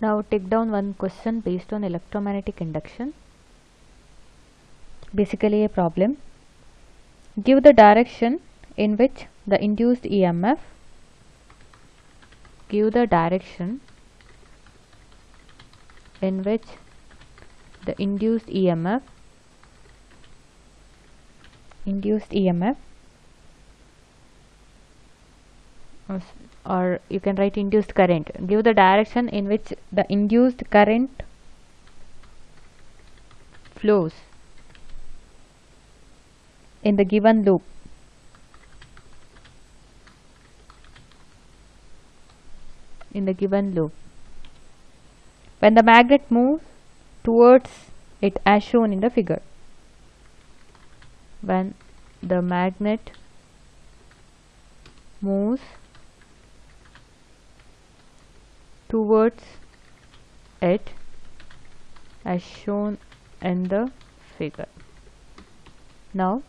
Now take down one question based on electromagnetic induction. Basically a problem. Give the direction in which the induced EMF give the direction in which the induced EMF or you can write induced current. Give the direction in which the induced current flows in the given loop. When the magnet moves towards it as shown in the figure. When the magnet moves towards it as shown in the figure. Now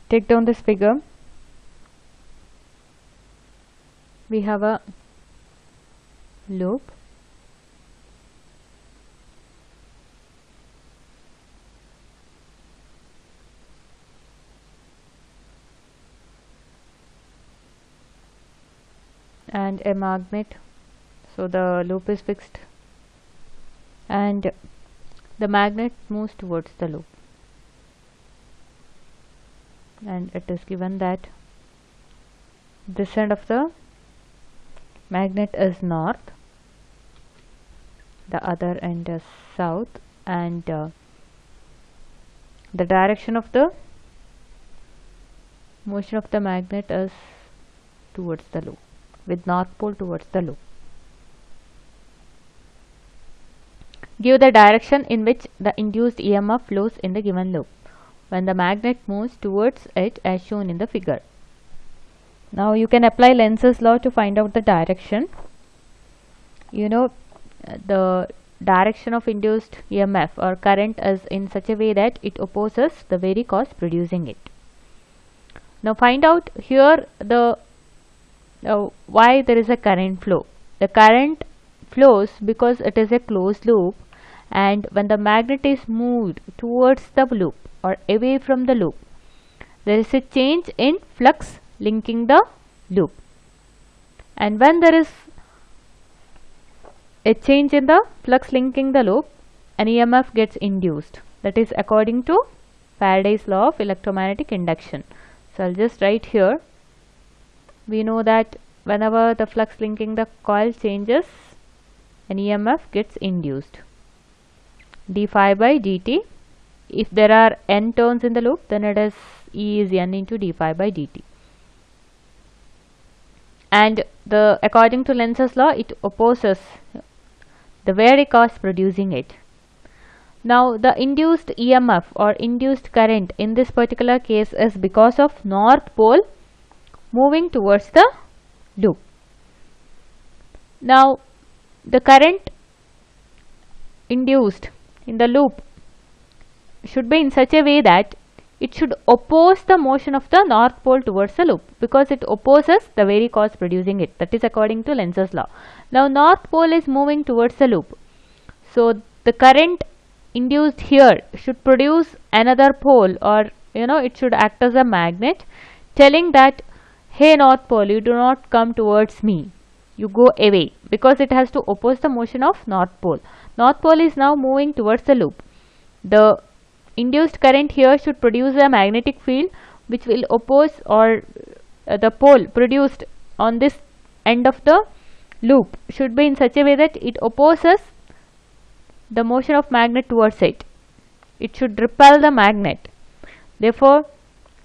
take down this figure. We have a loop and a magnet. So the loop is fixed and the magnet moves towards the loop, and it is given that this end of the magnet is north, the other end is south, and the direction of the motion of the magnet is towards the loop, with north pole towards the loop. Give the direction in which the induced EMF flows in the given loop when the magnet moves towards it as shown in the figure. Now you can apply Lenz's law to find out the direction. You know, the direction of induced EMF or current is in such a way that it opposes the very cause producing it. Now find out here the why there is a current flow. The current flows because it is a closed loop, and when the magnet is moved towards the loop or away from the loop, there is a change in flux linking the loop, and when there is a change in the flux linking the loop, an EMF gets induced. That is according to Faraday's law of electromagnetic induction. So I'll just write here. We know that whenever the flux linking the coil changes, an EMF gets induced. d phi by dt. If there are n turns in the loop, then it is E is n into d phi by dt. And according to Lenz's law, it opposes the very cause producing it. Now the induced EMF or induced current in this particular case is because of north pole moving towards the loop. Now the current induced in the loop should be in such a way that it should oppose the motion of the north pole towards the loop, because it opposes the very cause producing it. That is according to Lenz's law. Now north pole is moving towards the loop, so the current induced here should produce another pole, or it should act as a magnet telling that, hey north pole, you do not come towards me, you go away, because it has to oppose the motion of north pole. North pole is now moving towards the loop. The induced current here should produce a magnetic field which will oppose, or the pole produced on this end of the loop should be in such a way that it opposes the motion of magnet towards it. It should repel the magnet. Therefore,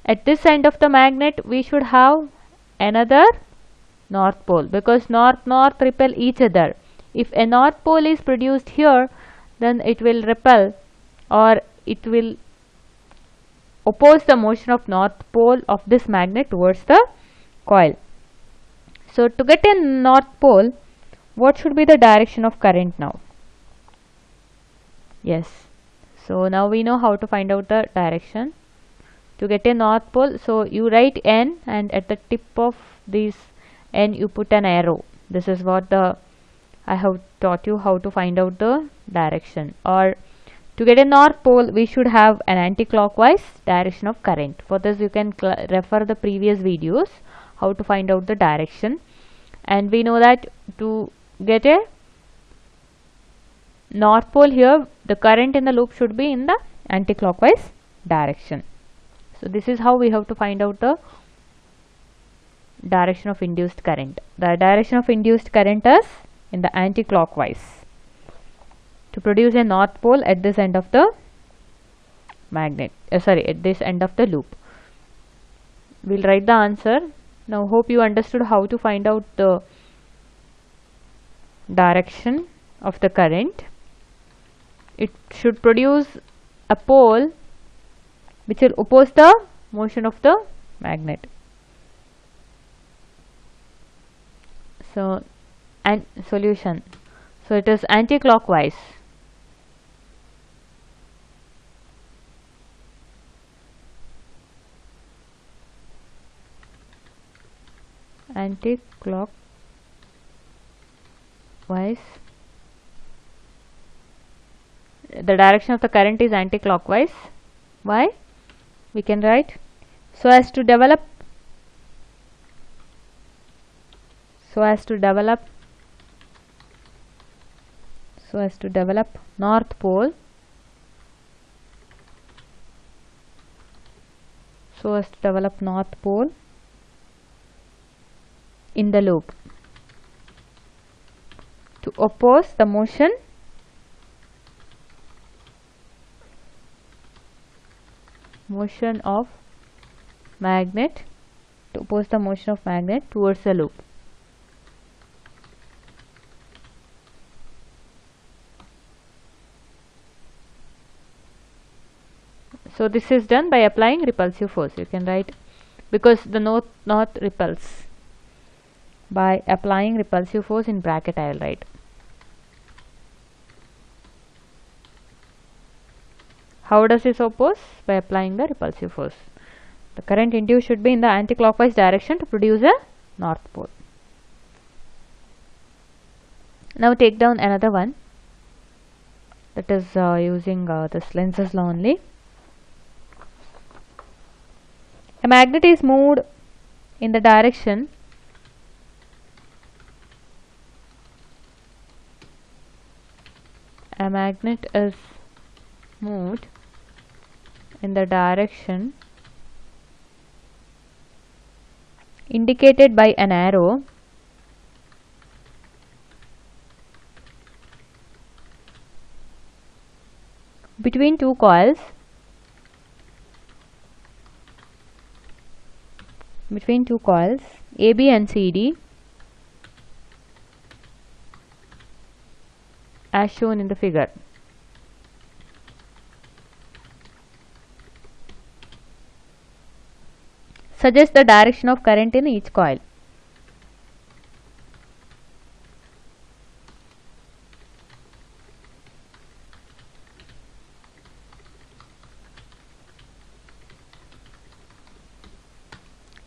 at this end of the magnet we should have another north pole, because north repel each other. If a north pole is produced here, then it will repel, or it will oppose the motion of north pole of this magnet towards the coil. So to get a north pole, what should be the direction of current now? Yes, so now we know how to find out the direction. To get a north pole, so you write N, and at the tip of this N you put an arrow. This is what the I have taught you how to find out the direction. Or to get a north pole, we should have an anti-clockwise direction of current. For this, you can refer the previous videos how to find out the direction. And we know that to get a north pole here, the current in the loop should be in the anti-clockwise direction. So this is how we have to find out the direction of induced current. The direction of induced current is in the anti-clockwise to produce a north pole at this end of the magnet, at this end of the loop. We'll write the answer. Now hope you understood how to find out the direction of the current. It should produce a pole which will oppose the motion of the magnet. So, and solution. So it is anti-clockwise. Anti-clockwise. The direction of the current is anti-clockwise. Why? We can write so as to develop north pole, in the loop to oppose the motion of magnet towards the loop. So this is done by applying repulsive force. You can write, because the north repels, by applying repulsive force in bracket I will write. How does this oppose? By applying the repulsive force. The current induced should be in the anti-clockwise direction to produce a north pole. Now take down another one, that is using this Lenz's law only. A magnet is moved in the direction indicated by an arrow between two coils AB and CD as shown in the figure. Suggest the direction of current in each coil.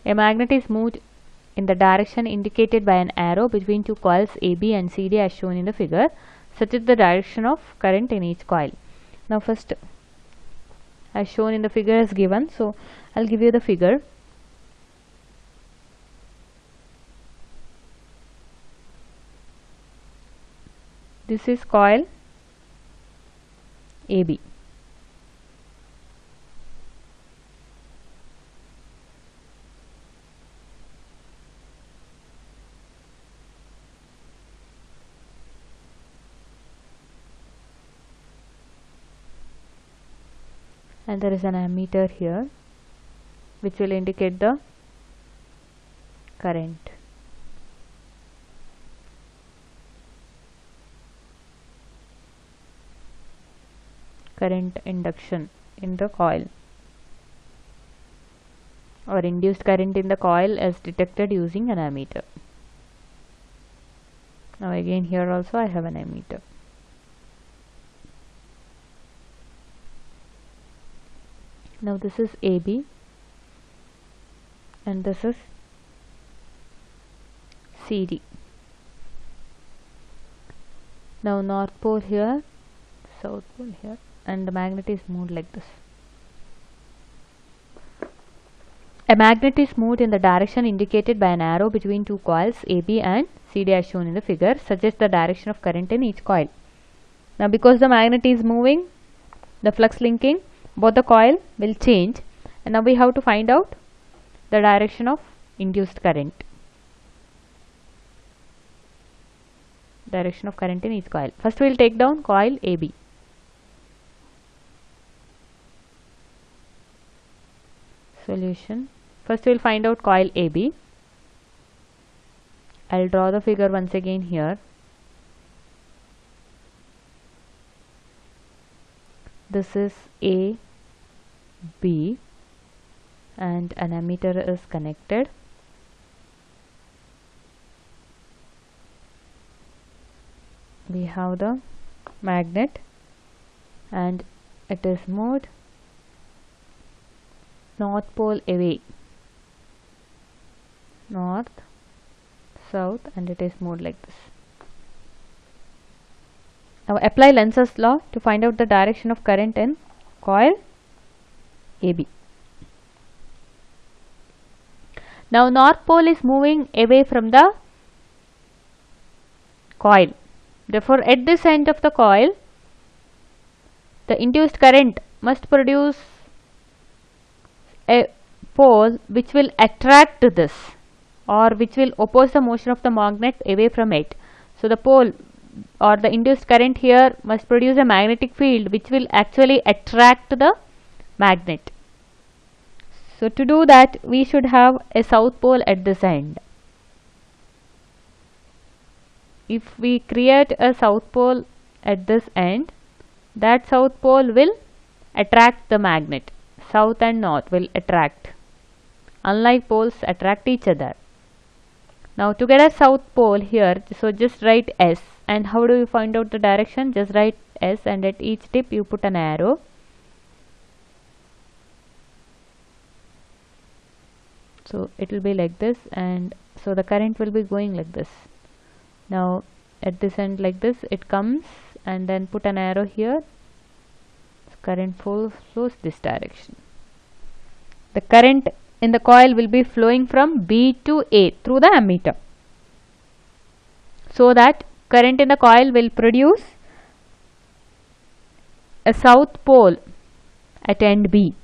A magnet is moved in the direction indicated by an arrow between two coils AB and CD as shown in the figure. Such is the direction of current in each coil. Now first, as shown in the figure is given, so I'll give you the figure. This is coil AB. And there is an ammeter here which will indicate the current. Current induction in the coil, or induced current in the coil is detected using an ammeter. Now again here also I have an ammeter. Now this is AB and this is CD. Now north pole here, south pole here, and the magnet is moved like this. A magnet is moved in the direction indicated by an arrow between two coils AB and CD as shown in the figure. Suggest the direction of current in each coil. Now because the magnet is moving, the flux linking both the coil will change, and now we have to find out the direction of induced current. Direction of current in each coil. First we will take down coil AB. Solution. First we will find out coil AB. I will draw the figure once again here. This is A, B, and an ammeter is connected. We have the magnet and it is moved north pole away, north, south, and it is moved like this. Now apply Lenz's law to find out the direction of current in coil AB. Now north pole is moving away from the coil. Therefore at this end of the coil, the induced current must produce a pole which will attract this, or which will oppose the motion of the magnet away from it. So the pole or the induced current here must produce a magnetic field which will actually attract the magnet. So to do that, we should have a south pole at this end. If we create a south pole at this end, that south pole will attract the magnet. South and north will attract. Unlike poles attract each other. Now to get a south pole here, so just write S. And how do you find out the direction? Just write S, and at each tip you put an arrow. So it will be like this, and so the current will be going like this. Now at this end like this it comes, and then put an arrow here. Current flows this direction. The current in the coil will be flowing from B to A through the ammeter, so that current in the coil will produce a south pole at end B,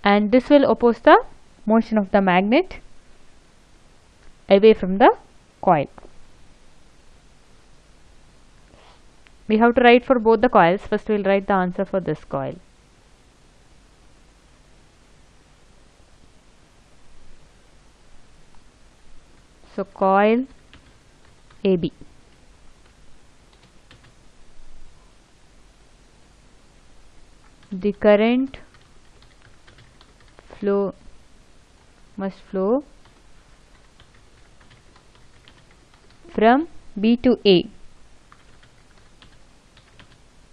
and this will oppose the motion of the magnet away from the coil. We have to write for both the coils. First we will write the answer for this coil. So coil AB. The current must flow from B to A,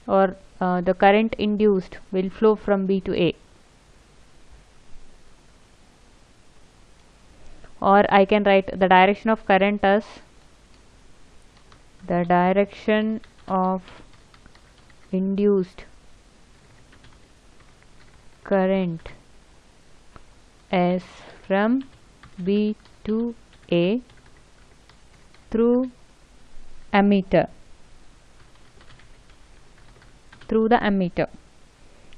or the current induced will flow from B to A, or I can write the direction of current as the direction of induced current as from B to A through ammeter, through the ammeter.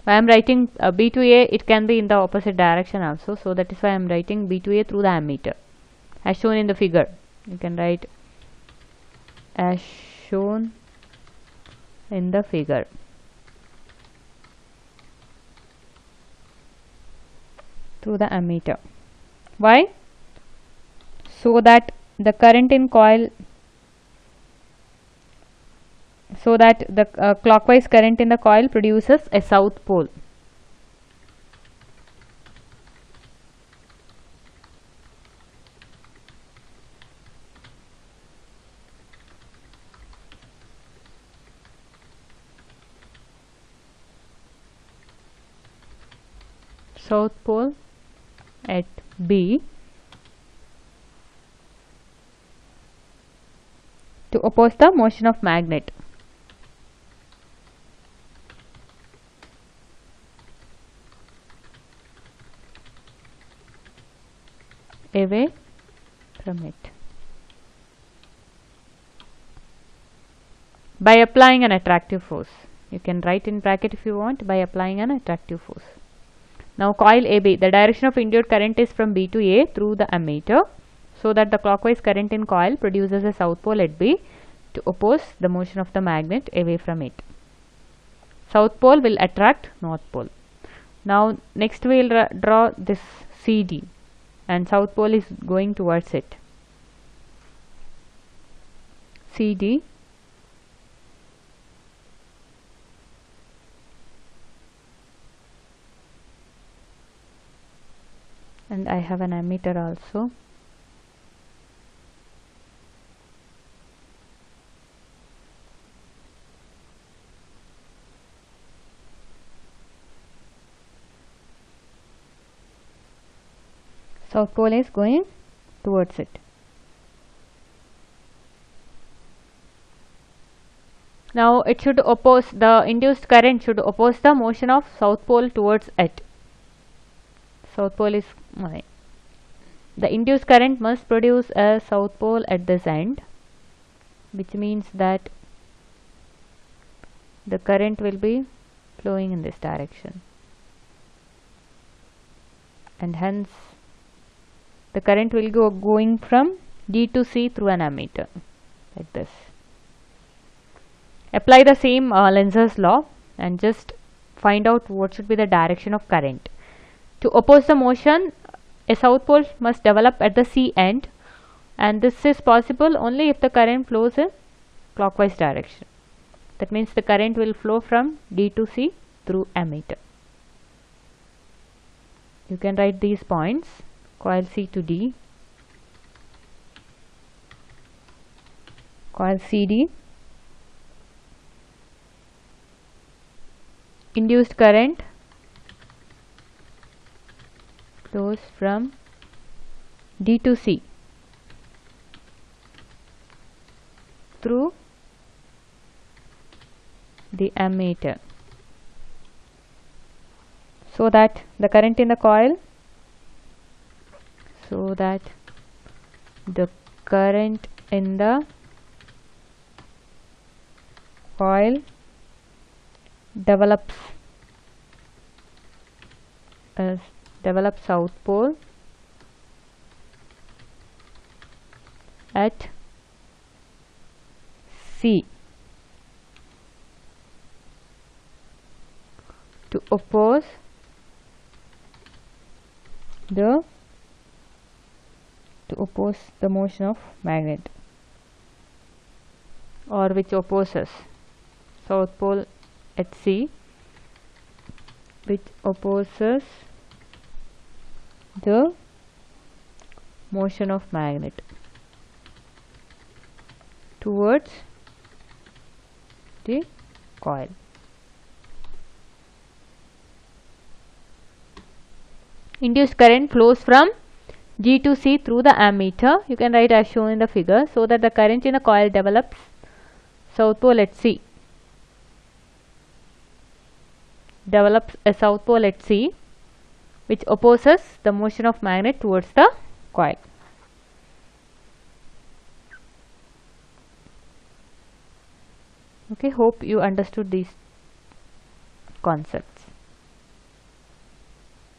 I am writing B to A, it can be in the opposite direction also, so that is why I am writing B to A through the ammeter as shown in the figure. You can write as shown in the figure. Through the ammeter. Why? So that the current in coil, so that the clockwise current in the coil produces a south pole. South pole at B to oppose the motion of magnet. Away from it by applying an attractive force. You can write in bracket if you want, by applying an attractive force. Now coil AB, the direction of induced current is from B to A through the ammeter, so that the clockwise current in coil produces a south pole at B to oppose the motion of the magnet away from it. South pole will attract north pole. Now next we will draw this CD, and south pole is going towards it. CD and I have an ammeter also. South pole is going towards it. Now it should oppose, the induced current should oppose the motion of south pole towards it. South pole is, the induced current must produce a south pole at this end, which means that the current will be flowing in this direction, and hence the current will go going from D to C through an ammeter, like this. Apply the same Lenz's law and just find out what should be the direction of current. To oppose the motion, a south pole must develop at the C end, and this is possible only if the current flows in clockwise direction. That means the current will flow from D to C through ammeter. You can write these points: coil C to D, coil CD, induced current flows from D to C through the ammeter, so that the current in the coil, develops south pole at C to oppose the motion of magnet, or which opposes south pole at C, which opposes the motion of magnet towards the coil. Induced current flows from G to C through the ammeter. You can write as shown in the figure, so that the current in the coil develops south pole at C, which opposes the motion of magnet towards the coil. Okay, hope you understood these concepts.